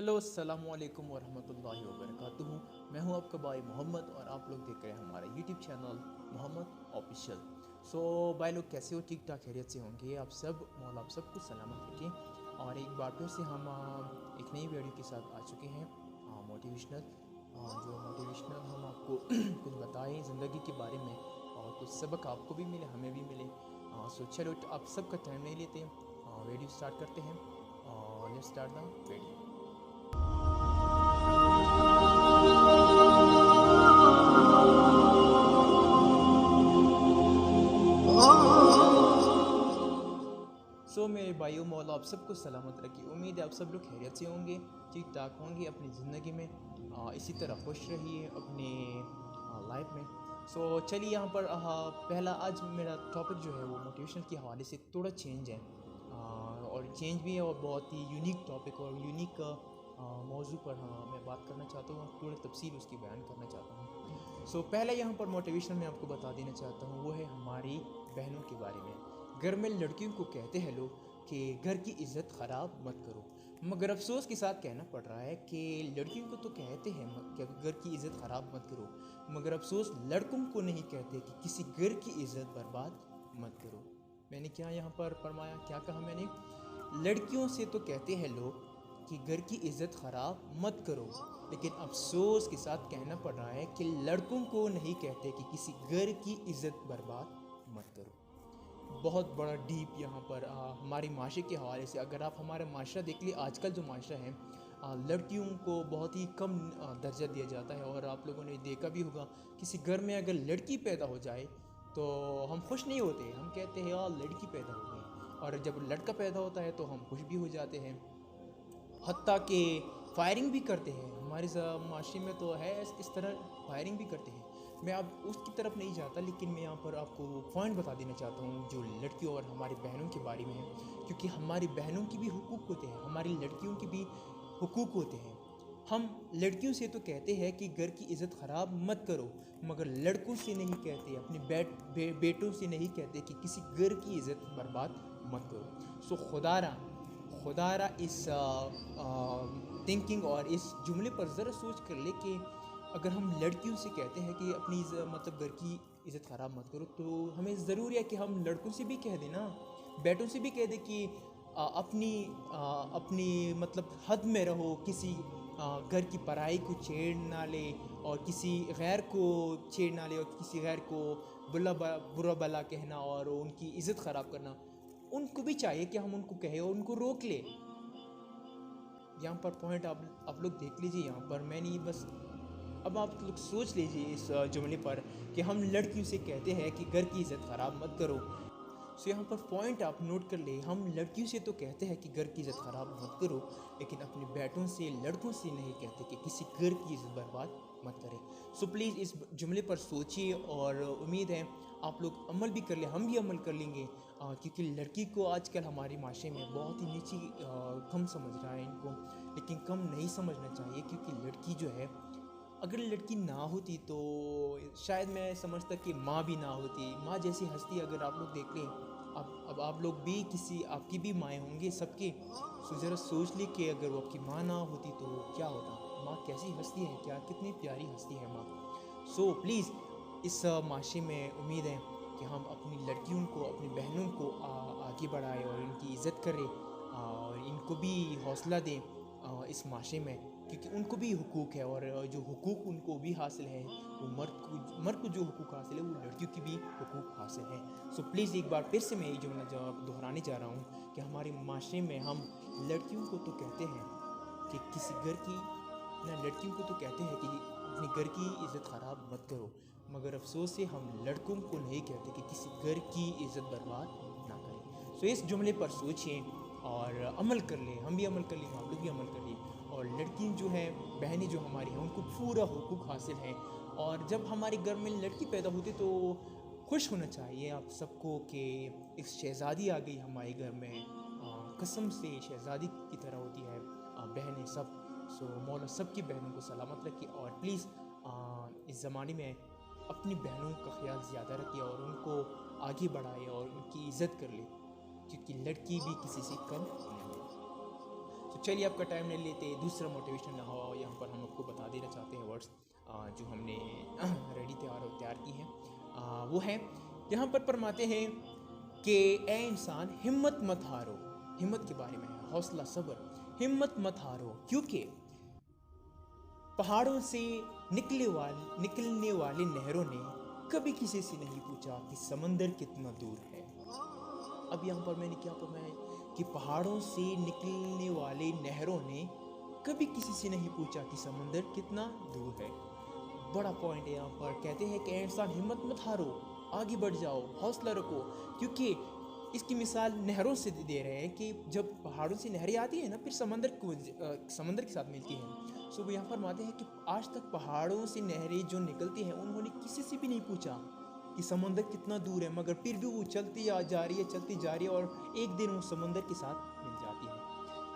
Hello अस्सलाम वालेकुम वरहमतुल्लाहि वबरकातुहू। मैं हूं आपका भाई मोहम्मद और आप लोग देख रहे हैं हमारा यूट्यूब चैनल मोहम्मद ऑफिशियल। भाई लोग कैसे हो? ठीक ठाक खैरियत से होंगे आप सब। मौला आप सबको सलामत रखें। और एक बार फिर से हम एक नई वीडियो के साथ आ चुके हैं, मोटिवेशनल। जो मोटिवेशनल हम आपको कुछ बताएं ज़िंदगी के बारे में और कुछ सबक आपको भी मिले हमें भी मिले। चलो आप सबका टाइम नहीं लेते, वीडियो स्टार्ट करते हैं। Let's start the video. मेरे भाइयों, मौला आप सबको सलामत रखी। उम्मीद है आप सब लोग खैरियत से होंगे, ठीक ठाक होंगे अपनी ज़िंदगी में। इसी तरह खुश रहिए अपने लाइफ में। चलिए यहाँ पर पहला आज मेरा टॉपिक जो है वो मोटिवेशन के हवाले से थोड़ा चेंज है। और चेंज भी है और बहुत ही यूनिक टॉपिक और यूनिक मौजू पर मैं बात करना चाहता हूँ, थोड़ा तफसील उसकी बयान करना चाहता हूँ। पहला यहाँ पर मोटिवेशन मैं आपको बता देना चाहता हूँ, वो है हमारी बहनों के बारे में। घर में लड़कियों को कहते हैं लोग कि घर की इज़्ज़त ख़राब मत करो, मगर अफसोस के साथ कहना पड़ रहा है कि लड़कियों को तो कहते हैं कि घर की इज़्ज़त ख़राब मत करो, मगर अफसोस लड़कों को नहीं कहते कि किसी घर की इज़्ज़त बर्बाद मत करो। मैंने क्या यहाँ पर फरमाया, क्या कहा मैंने? लड़कियों से तो कहते हैं लोग कि घर की इज़्ज़त ख़राब मत करो, लेकिन अफसोस के साथ कहना पड़ रहा है कि लड़कों को नहीं कहते कि किसी घर की इज़्ज़त बर्बाद मत करो। बहुत बड़ा डीप यहाँ पर हमारे माशरे के हवाले से अगर आप हमारा माशरा देख लिए, आजकल जो माशरा है लड़कियों को बहुत ही कम दर्जा दिया जाता है। और आप लोगों ने देखा भी होगा, किसी घर में अगर लड़की पैदा हो जाए तो हम खुश नहीं होते, हम कहते हैं यार लड़की पैदा हो गई। और जब लड़का पैदा होता है तो हम खुश भी हो जाते हैं, हत्ता कि फायरिंग भी करते हैं। हमारे माशरे में तो है इस तरह, फायरिंग भी करते हैं। मैं अब उसकी तरफ नहीं जाता, लेकिन मैं यहाँ पर आपको पॉइंट बता देना चाहता हूँ जो लड़कियों और हमारी बहनों के बारे में है, क्योंकि हमारी बहनों की भी हुकूक होते हैं, हमारी लड़कियों की भी हुकूक होते हैं। हम लड़कियों से तो कहते हैं कि घर की इज़्ज़त ख़राब मत करो, मगर लड़कों से नहीं कहते, अपने बेटों से नहीं कहते कि किसी घर की इज़्ज़त बर्बाद मत करो। खुदारा इस थिंकिंग और इस जुमले पर ज़रा सोच कर ले कि अगर हम लड़कियों से कहते हैं कि अपनी मतलब घर की इज़्ज़त ख़राब मत करो, तो हमें ज़रूरी है कि हम लड़कों से भी कह दें ना, बेटों से भी कह दें कि अपनी मतलब हद में रहो, किसी घर की पराई को छेड़ ना ले और किसी गैर को छेड़ ना ले और किसी गैर को बुरा भला कहना और उनकी इज़्ज़त ख़राब करना। उनको भी चाहिए कि हम उनको कहें और उनको रोक ले। यहाँ पर पॉइंट आप लोग देख लीजिए, यहाँ पर मैं नहीं बस, अब आप लोग सोच लीजिए इस जुमले पर कि हम लड़कियों से कहते हैं कि घर की इज़्ज़त ख़राब मत करो। यहाँ पर पॉइंट आप नोट कर ले, हम लड़कियों से तो कहते हैं कि घर की इज़्ज़त ख़राब मत करो, लेकिन अपने बेटों से लड़कों से नहीं कहते कि किसी घर की इज़्ज़त बर्बाद मत करें। प्लीज़ इस जुमले पर सोचिए और उम्मीद है आप लोग अमल भी कर ले, हम भी अमल कर लेंगे। क्योंकि लड़की को आजकल हमारे माशरे में बहुत ही नीची कम समझ रहा है इनको, लेकिन कम नहीं समझना चाहिए, क्योंकि लड़की जो है, अगर लड़की ना होती तो शायद मैं समझता कि माँ भी ना होती। माँ जैसी हस्ती अगर आप लोग देख लें, अब आप लोग भी, किसी आपकी भी माएँ होंगे सबके, ज़रा सोच ले कि अगर वो आपकी माँ ना होती तो क्या होता। माँ कैसी हस्ती है, क्या कितनी प्यारी हस्ती है माँ। प्लीज़ इस माशरे में उम्मीद है कि हम अपनी लड़कियों को, अपनी बहनों को आगे बढ़ाएं और इनकी इज़्ज़त करें और इनको भी हौसला दें इस माशरे में, क्योंकि उनको भी हुकूक है। और जो हुकूक उनको भी हासिल है, वो मर्द को जो हुकूक हासिल है, वो लड़कियों की भी हुकूक हासिल है। प्लीज़ एक बार फिर से मैं ये जुमला दोहराने जा रहा हूँ कि हमारे माशरे में हम लड़कियों को तो कहते हैं कि किसी घर की, ना लड़कियों को तो कहते हैं कि अपने घर की इज़्ज़त ख़राब मत करो, मगर अफसोस से हम लड़कों को नहीं कहते कि किसी घर की इज़्ज़त बर्बाद ना करें। इस जुमले पर सोचें और अमल कर लें, हम भी अमल कर लें, आप लोग भी अमल कर लें। और लड़की जो हैं, बहनें जो हमारी हैं, उनको पूरा हुकूक हासिल है। और जब हमारे घर में लड़की पैदा होती तो खुश होना चाहिए आप सबको कि एक शहज़ादी आ गई हमारे घर में। कसम से शहज़ादी की तरह होती है बहनें सब। मौला सब की बहनों को सलामत रखिए और प्लीज़ इस ज़माने में अपनी बहनों का ख्याल ज़्यादा रखिए और उनको आगे बढ़ाए और उनकी इज़्ज़त कर ले, क्योंकि लड़की भी किसी से कम नहीं है। चलिए आपका टाइम नहीं लेते, दूसरा मोटिवेशन ना हो यहाँ पर हम आपको बता देना चाहते हैं वर्ड्स जो हमने रेडी तैयार की हैं। वो है यहाँ पर फरमाते हैं कि ए इंसान हिम्मत मत हारो। हिम्मत के बारे में है, हौसला सब्र, हिम्मत मत हारो, क्योंकि पहाड़ों से निकलने वाली नहरों ने कभी किसी से नहीं पूछा कि समंदर कितना दूर है। अब यहाँ पर मैंने क्या पढ़ा है कि पहाड़ों से निकलने वाली नहरों ने कभी किसी से नहीं पूछा कि समंदर कितना दूर है। बड़ा पॉइंट है यहाँ पर। कहते हैं कि इंसान हिम्मत मत हारो, आगे बढ़ जाओ, हौसला रखो, क्योंकि इसकी मिसाल नहरों से दे रहे हैं कि जब पहाड़ों से नहरें आती हैं ना, फिर समंदर के साथ मिलती हैं। सो वो यहाँ पर मानते हैं कि आज तक पहाड़ों से नहरें जो निकलती हैं उन्होंने किसी से भी नहीं पूछा कि समंदर कितना दूर है, मगर फिर भी वो चलती जा रही है और एक दिन वो समंदर के साथ मिल जाती है।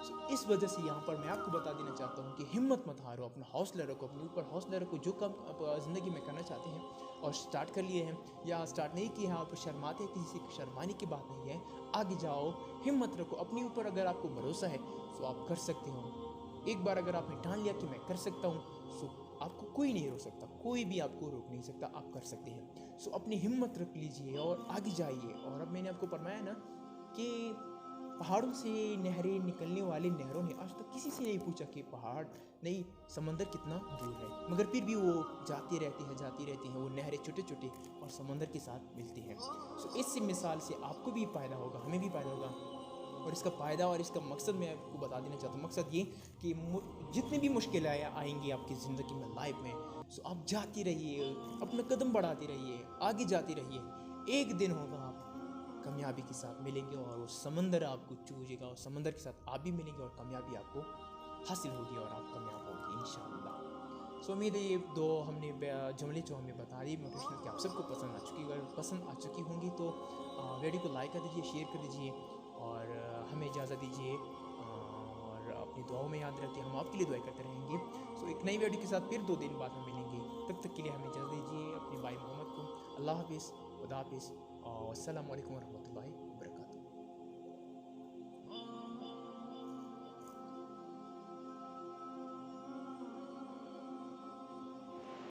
सो इस वजह से यहाँ पर मैं आपको बता देना चाहता हूँ कि हिम्मत मत हारो, अपना हौसला रखो, अपने ऊपर हौसला रखो। जो काम आप ज़िंदगी में करना चाहते हैं और स्टार्ट कर लिए हैं या स्टार्ट नहीं किए हैं, आप शर्माते हैं, किसी से शर्माने की बात नहीं है, आगे जाओ, हिम्मत रखो अपने ऊपर। अगर आपको भरोसा है तो आप कर सकते हो। एक बार अगर आपने ठान लिया कि मैं कर सकता हूँ, सो आपको कोई नहीं रोक सकता, कोई भी आपको रोक नहीं सकता, आप कर सकते हैं। सो अपनी हिम्मत रख लीजिए और आगे जाइए। और अब मैंने आपको फरमाया ना कि पहाड़ों से नहरें निकलने वाली नहरों ने आज तक किसी से नहीं पूछा कि पहाड़ नहीं समंदर कितना दूर है, मगर फिर भी वो जाती रहती हैं वो नहरें छोटे छोटे और समंदर के साथ मिलती हैं। सो इस मिसाल से आपको भी फ़ायदा होगा, हमें भी फ़ायदा होगा। और इसका फ़ायदा और इसका मकसद मैं आपको बता देना चाहता हूँ। मकसद ये कि जितनी भी मुश्किलें आएंगी आपकी ज़िंदगी में, लाइफ में, सो आप जाती रहिए, अपना कदम बढ़ाती रहिए, आगे जाती रहिए। एक दिन होगा आप कामयाबी के साथ मिलेंगे और वो समंदर आपको चूजेगा और समंदर के साथ आप भी मिलेंगे और कामयाबी आपको हासिल होगी और आप कामयाब होंगे इंशाअल्लाह। सो उम्मीद है ये दो हमने जुमले जो हमें बता दी मोटिवेशनल कि आप सबको पसंद आ चुकी, अगर पसंद आ चुकी होंगी तो वीडियो को लाइक कर दीजिए, शेयर कर दीजिए और हमें इजाज़त दीजिए और अपनी दुआओं में याद रखिए, हम आपके लिए दुआ करते रहेंगे। सो एक नई वीडियो के साथ फिर 2 दिन बाद में मिलेंगे, तब तक के लिए हमें इजाज़त दीजिए अपने भाई मोहम्मद को। अल्लाह हाफिज़, खुदा हाफिज़ और अस्सलामु अलैकुम वरहमतुल्लाहि